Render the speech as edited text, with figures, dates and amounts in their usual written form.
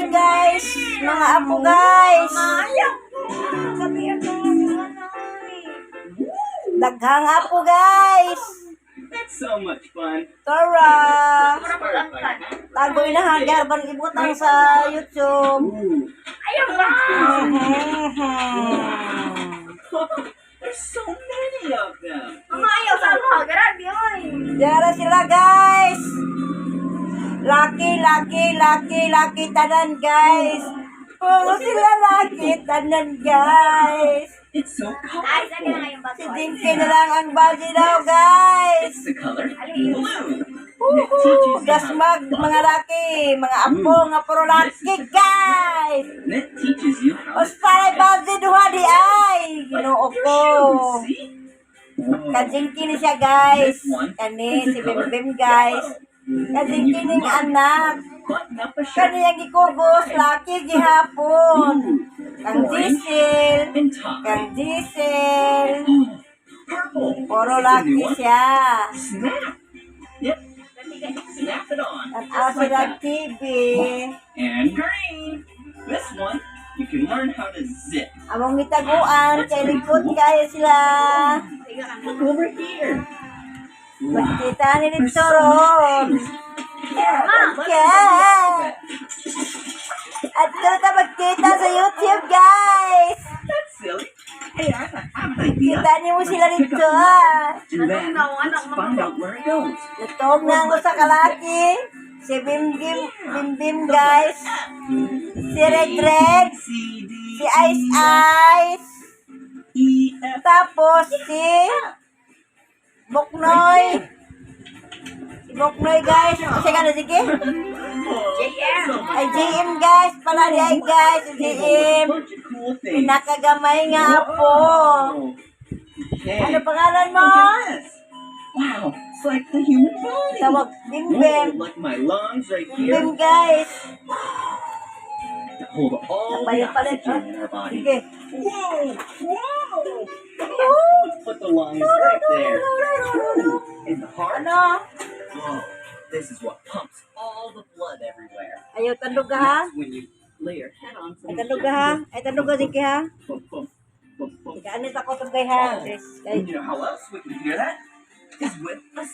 tanan guys. Mga apo guys. Daghang apo guys. That's so much fun. Tara. Perfect. Tagoy na hagar ban ibutang sa YouTube. Ayaw ba? There's so many of them. Mga ayaw sa mga grabe oy. Dara sila guys. Laki tanan guys. Puro sila laki tanan guys. It's so Ay, sa colorful. na yung baso. Si Dinky na lang ang bagi daw guys. It's the color Ano yun? blue. It teaches you how Gasmag mga laki, mga apo nga puro laki guys. It teaches you how Os para bagi duha di ay. Ginoo ko. See? Whoa. Kajingki ni siya guys. Kani si Bim guys. Kajingki ning anak. Button up a shirt. Kani yang gikugos laki gihapon. Kang diesel. And tie. Kang diesel. Purple. Puro It's a new laki one. siya. Snap. Yep. Snap it on. At Just like sila that. TV. And green. This one, you can learn how to zip. Among gitaguan kay likod kayo sila. Look over here. Magkita ni There's dito so ron. many things. Yeah, let's Yeah. go back. At kita magkita sa YouTube guys. That's silly. Hey, I have an idea. Kita niyo mo sila Let's pick dito up ah. and then let's find out where it goes. Natog na ako sa kalaki. Si Bim guys. Si Red. C, D, Si Ice. E, F. Tapos si Buknoy. Si Buknoy guys. Kasi ka na sige. JM. Ay JM guys. Pala di ay guys. Si JM. Bunch of cool things. Pinakagamay nga apo. Okay. Ano pangalan mo? Look at this. Wow, it's like the human body. Tawag Bim Whoa, like my lungs right here. Bim guys. To hold all the Palit-palit. oxygen in our body. Sige. Whoa, whoa. Let's put the lungs right there. In the heart. Ano? Whoa, this is what pumps all the blood everywhere. Ayaw tandog ka ha? That's when you lay your head on Ay some tandog ka ha? Ay tandog ka sige ha? Bump, bump, bump, bump. Ika anit ako tugay ha. Yes. And you know how else we can hear that? Is with a